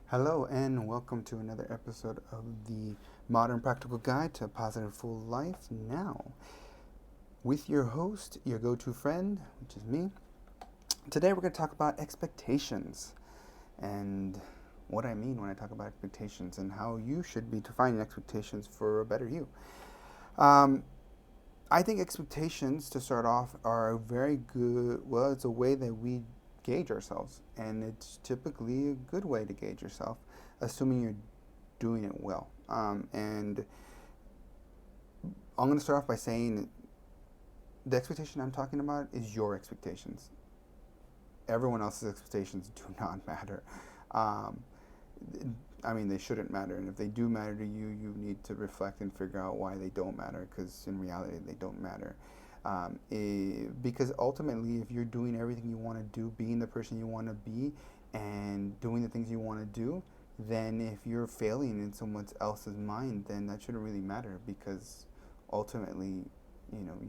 Hello, and welcome to another episode of the Modern Practical Guide to a Positive Full Life Now. With your host, your go to friend, which is me. Today, we're going to talk about expectations and what I mean when I talk about expectations and how you should be defining expectations for a better you. Um, I think expectations, to start off, are a very good, well, it's a way that we gauge ourselves, and it's typically a good way to gauge yourself, assuming you're doing it well. And I'm going to start off by saying the expectation I'm talking about is your expectations. Everyone else's expectations do not matter. Um, I mean, they shouldn't matter, and if they do matter to you, you need to reflect and figure out why they don't matter, because in reality, they don't matter. Because ultimately, if you're doing everything you want to do, being the person you want to be, and doing the things you want to do, then if you're failing in someone else's mind, then that shouldn't really matter, because ultimately,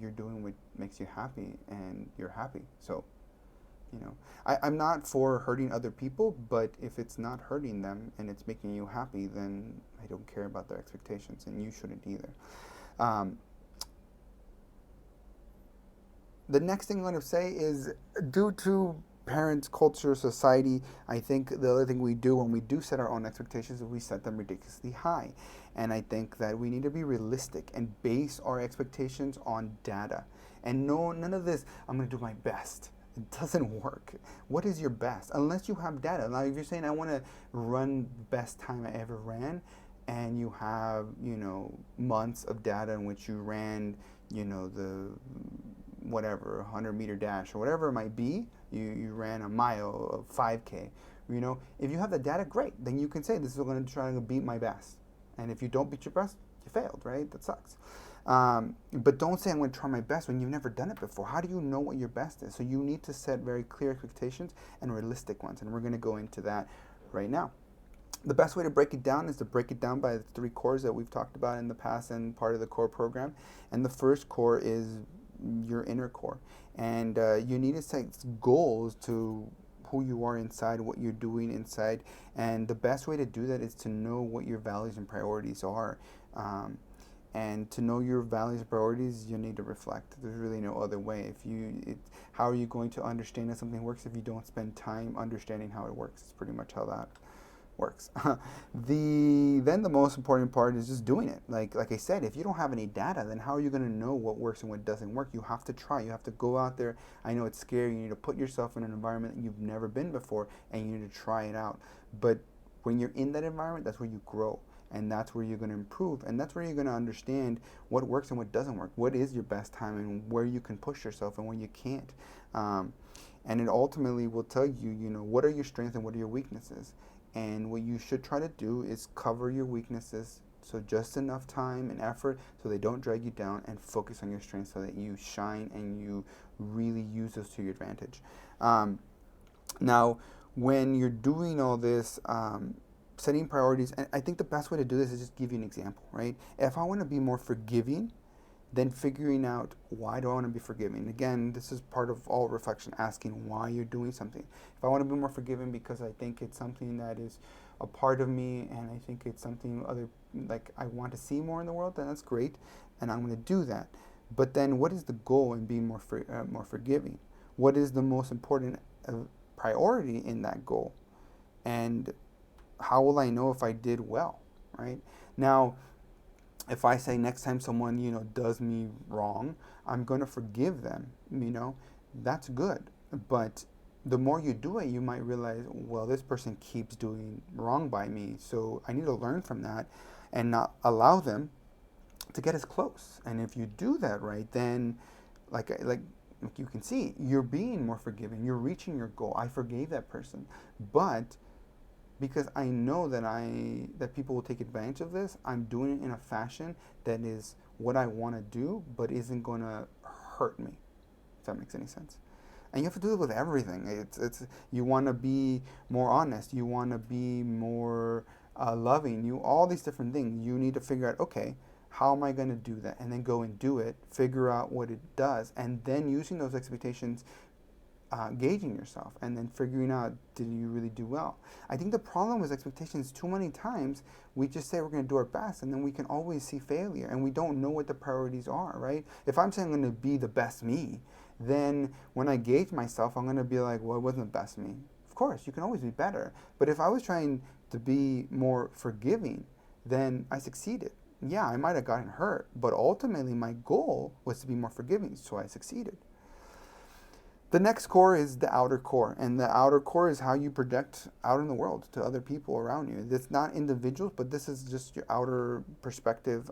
you're doing what makes you happy, and you're happy. So, I'm not for hurting other people, but if it's not hurting them and it's making you happy, then I don't care about their expectations, and you shouldn't either. Um, the next thing I'm going to say is, due to parents, culture, society, I think the other thing we do when we do set our own expectations is we set them ridiculously high. And I think that we need to be realistic and base our expectations on data. And no, none of this, I'm going to do my best. It doesn't work. What is your best? Unless you have data. Now, if you're saying, I want to run the best time I ever ran, and you have, months of data in which you ran, the whatever 100-meter dash or whatever it might be, you ran a mile of 5K. If you have the data, great, then you can say, this is going to try to beat my best. And if you don't beat your best, you failed, right? That sucks. But don't say, I'm going to try my best when you've never done it before. How do you know what your best is? So you need to set very clear expectations and realistic ones, and we're going to go into that right now. The best way to break it down is to break it down by the three cores that we've talked about in the past and part of the core program. And the first core is your inner core. And you need to set goals to who you are inside, what you're doing inside. And the best way to do that is to know what your values and priorities are. And to know your values and priorities, you need to reflect. There's really no other way. How are you going to understand that something works if you don't spend time understanding how it works? It's pretty much how that works. The most important part is just doing it. Like I said, if you don't have any data, then how are you going to know what works and what doesn't work? You have to try. You have to go out there. I know it's scary. You need to put yourself in an environment that you've never been before, and you need to try it out. But when you're in that environment, that's where you grow. And that's where you're going to improve. And that's where you're going to understand what works and what doesn't work. What is your best time and where you can push yourself and where you can't. And it ultimately will tell you, what are your strengths and what are your weaknesses. And what you should try to do is cover your weaknesses, so just enough time and effort so they don't drag you down, and focus on your strengths so that you shine and you really use those to your advantage. Now, when you're doing all this, setting priorities, and I think the best way to do this is just give you an example, right? If I want to be more forgiving, then figuring out, why do I want to be forgiving? Again, this is part of all reflection, asking why you're doing something. If I want to be more forgiving because I think it's something that is a part of me, and I think it's something I want to see more in the world, then that's great, and I'm going to do that. But then, what is the goal in being more forgiving? What is the most important priority in that goal? And how will I know if I did well, right? Now, if I say, next time someone, does me wrong, I'm going to forgive them, that's good. But the more you do it, you might realize, well, this person keeps doing wrong by me. So I need to learn from that and not allow them to get as close. And if you do that right, then like you can see, you're being more forgiving. You're reaching your goal. I forgave that person. But because I know that people will take advantage of this, I'm doing it in a fashion that is what I want to do, but isn't going to hurt me. If that makes any sense. And you have to do it with everything. It's you want to be more honest. You want to be more loving. All these different things. You need to figure out, okay, how am I going to do that? And then go and do it. Figure out what it does, and then using those expectations gauging yourself and then figuring out, did you really do well? I think the problem with expectations, too many times we just say we're going to do our best, and then we can always see failure, and we don't know what the priorities are, right? If I'm saying I'm going to be the best me, then when I gauge myself, I'm going to be like, well, it wasn't the best me. Of course, you can always be better. But if I was trying to be more forgiving, then I succeeded. Yeah, I might have gotten hurt, but ultimately my goal was to be more forgiving, so I succeeded. The next core is the outer core, and the outer core is how you project out in the world to other people around you. It's not individuals, but this is just your outer perspective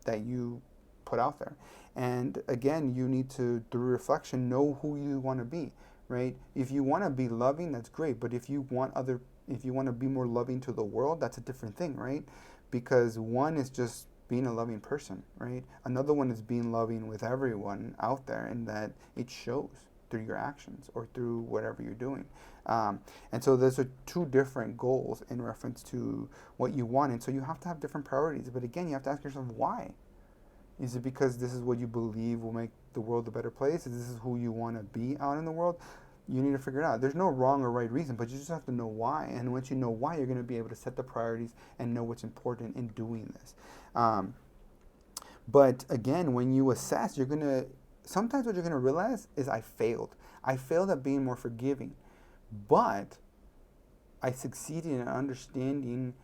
that you put out there. And again, you need to, through reflection, know who you want to be, right? If you want to be loving, that's great. But if you want to be more loving to the world, that's a different thing, right? Because one is just being a loving person, right? Another one is being loving with everyone out there, and that it shows through your actions or through whatever you're doing. And so those are two different goals in reference to what you want. And so you have to have different priorities. But again, you have to ask yourself, why? Is it because this is what you believe will make the world a better place? Is this who you want to be out in the world? You need to figure it out. There's no wrong or right reason, but you just have to know why. And once you know why, you're going to be able to set the priorities and know what's important in doing this. But again, when you assess, sometimes what you're going to realize is I failed. I failed at being more forgiving. But I succeeded in understanding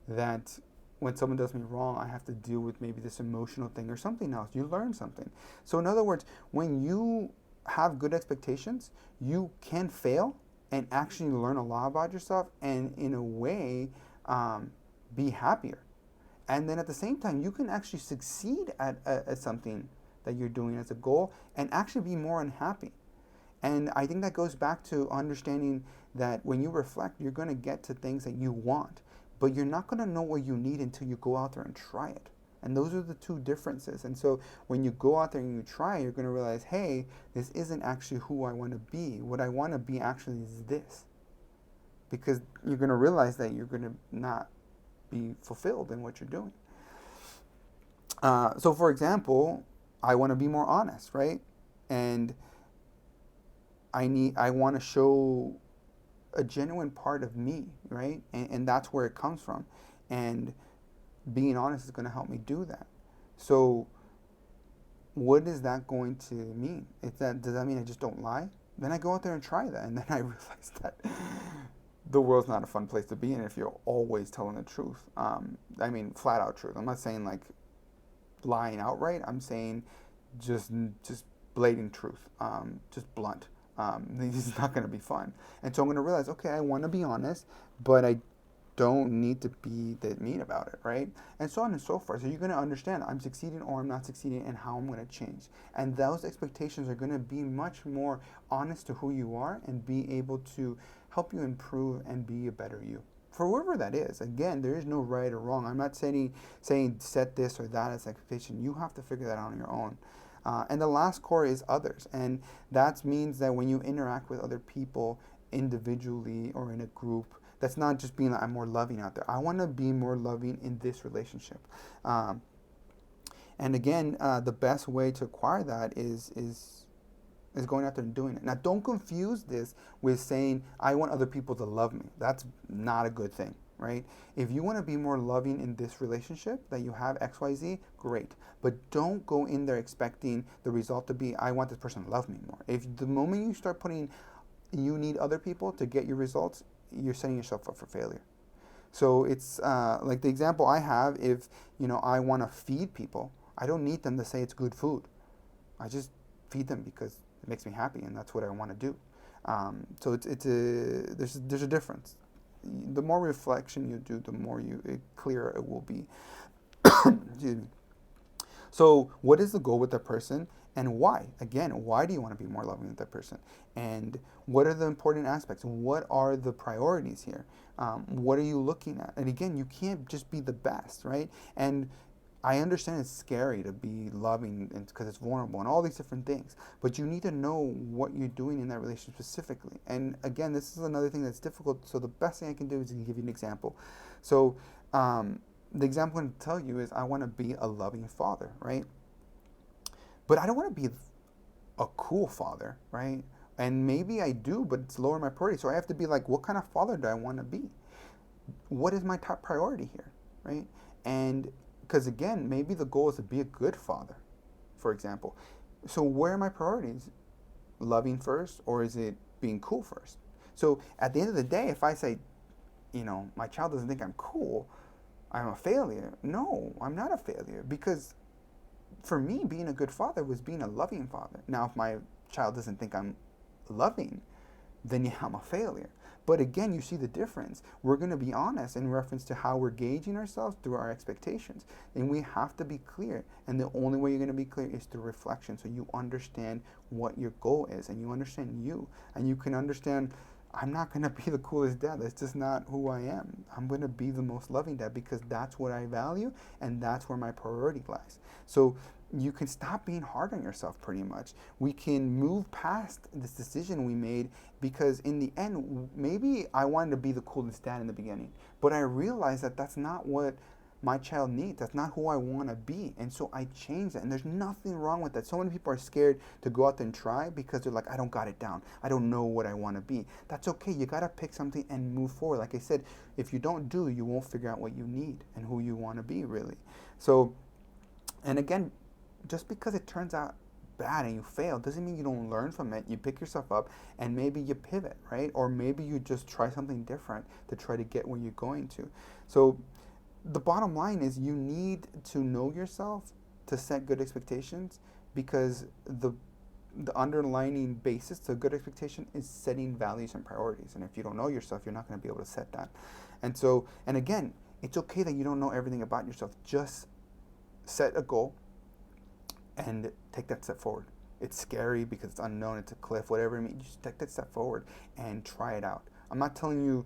that when someone does me wrong, I have to deal with maybe this emotional thing or something else. You learn something. So in other words, when you have good expectations, you can fail and actually learn a lot about yourself, and in a way be happier. And then at the same time, you can actually succeed at something that you're doing as a goal and actually be more unhappy. And I think that goes back to understanding that when you reflect, you're going to get to things that you want, but you're not going to know what you need until you go out there and try it. And those are the two differences. And so when you go out there and you try, you're going to realize, hey, this isn't actually who I want to be. What I want to be actually is this. Because you're going to realize that you're going to not be fulfilled in what you're doing. So for example, I want to be more honest, right? And I want to show a genuine part of me, right? And that's where it comes from. And being honest is going to help me do that. So what is that going to mean? Does that mean I just don't lie? Then I go out there and try that, and then I realize that the world's not a fun place to be in if you're always telling the truth. I mean, flat out truth. I'm not saying like lying outright. I'm saying just blatant truth, just blunt. This is not going to be fun. And so I'm going to realize, okay, I want to be honest, but I don't need to be that mean about it, right? And so on and so forth. So you're going to understand I'm succeeding or I'm not succeeding and how I'm going to change. And those expectations are going to be much more honest to who you are and be able to help you improve and be a better you. For whoever that is, again, there is no right or wrong. I'm not saying set this or that as expectation. You have to figure that out on your own. And the last core is others. And that means that when you interact with other people individually or in a group, that's not just being like, I'm more loving out there. I want to be more loving in this relationship. And again, the best way to acquire that is going out there and doing it. Now, don't confuse this with saying, I want other people to love me. That's not a good thing, right? If you want to be more loving in this relationship that you have XYZ, great. But don't go in there expecting the result to be, I want this person to love me more. If the moment you start putting, you need other people to get your results, you're setting yourself up for failure. So it's like the example I have, if I want to feed people, I don't need them to say it's good food. I just feed them because it makes me happy and that's what I want to do. So there's a difference. The more reflection you do, the more clearer it will be. Excuse me. So what is the goal with that person and why? Again, why do you want to be more loving with that person? And what are the important aspects? What are the priorities here? What are you looking at? And again, you can't just be the best, right? And I understand it's scary to be loving because it's vulnerable and all these different things, but you need to know what you're doing in that relationship specifically. And again, this is another thing that's difficult. So the best thing I can do is give you an example. So the example I'm going to tell you is I want to be a loving father, right? But I don't want to be a cool father, right? And maybe I do, but it's lower my priority. So I have to be like, what kind of father do I want to be? What is my top priority here, right? And because again, maybe the goal is to be a good father, for example. So where are my priorities? Loving first, or is it being cool first? So at the end of the day, if I say, my child doesn't think I'm cool, I'm a failure. No, I'm not a failure, because for me, being a good father was being a loving father. Now, if my child doesn't think I'm loving, then yeah, I'm a failure. But again, you see the difference. We're going to be honest in reference to how we're gauging ourselves through our expectations. And we have to be clear. And the only way you're going to be clear is through reflection. So you understand what your goal is, and you understand you. And you can understand, I'm not going to be the coolest dad. That's just not who I am. I'm going to be the most loving dad, because that's what I value, and that's where my priority lies. So you can stop being hard on yourself, pretty much. We can move past this decision we made, because in the end, maybe I wanted to be the coolest dad in the beginning, but I realized that that's not what my child needs. That's not who I want to be. And so I changed that. And there's nothing wrong with that. So many people are scared to go out there and try, because they're like, I don't got it down. I don't know what I want to be. That's okay. You got to pick something and move forward. Like I said, if you don't do, you won't figure out what you need and who you want to be, really. So, and again, just because it turns out bad and you fail doesn't mean you don't learn from it. You pick yourself up and maybe you pivot, right? Or maybe you just try something different to try to get where you're going to. So the bottom line is, you need to know yourself to set good expectations, because the underlying basis to a good expectation is setting values and priorities. And if you don't know yourself, you're not going to be able to set that. And so, and again, it's okay that you don't know everything about yourself. Just set a goal and take that step forward. It's scary because it's unknown, it's a cliff, whatever it means. You just take that step forward and try it out. I'm not telling you,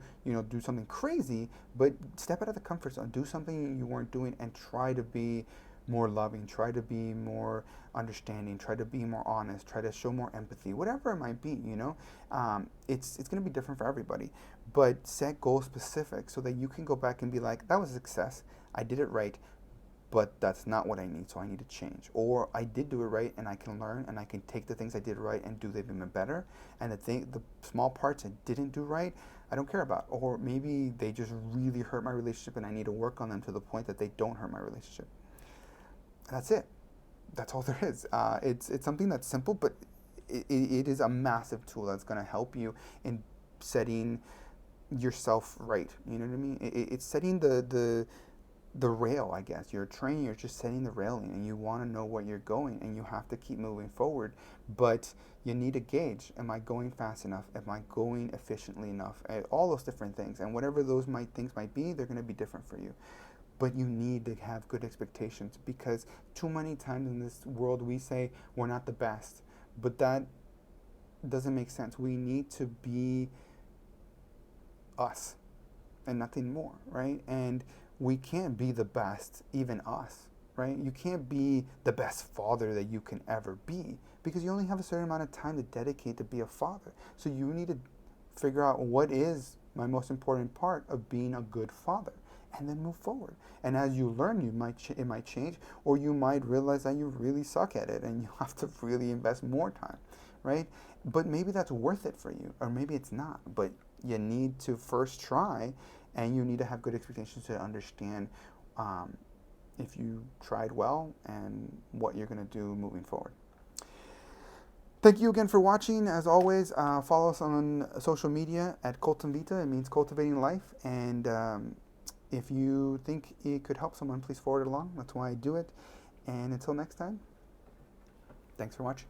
do something crazy, but step out of the comfort zone. Do something you weren't doing and try to be more loving, try to be more understanding, try to be more honest, try to show more empathy, whatever it might be. It's going to be different for everybody, but set goal specific so that you can go back and be like, that was a success, I did it right, but that's not what I need, so I need to change. Or I did do it right, and I can learn, and I can take the things I did right and do them even better. And the small parts I didn't do right, I don't care about. Or maybe they just really hurt my relationship, and I need to work on them to the point that they don't hurt my relationship. That's it. That's all there is. It's something that's simple, but it is a massive tool that's going to help you in setting yourself right. You know what I mean? It's setting the rail, I guess. You're training, you're just setting the railing, and you want to know where you're going, and you have to keep moving forward. But you need a gauge. Am I going fast enough? Am I going efficiently enough? All those different things. And whatever those things might be, they're going to be different for you. But you need to have good expectations, because too many times in this world we say we're not the best. But that doesn't make sense. We need to be us and nothing more, right? And we can't be the best, even us, right? You can't be the best father that you can ever be, because you only have a certain amount of time to dedicate to be a father. So you need to figure out, what is my most important part of being a good father, and then move forward. And as you learn, it might change, or you might realize that you really suck at it and you have to really invest more time, right? But maybe that's worth it for you, or maybe it's not. But you need to first try, and you need to have good expectations to understand if you tried well and what you're going to do moving forward. Thank you again for watching. As always, follow us on social media at Cultum Vita. It means cultivating life. And if you think it could help someone, please forward it along. That's why I do it. And until next time, thanks for watching.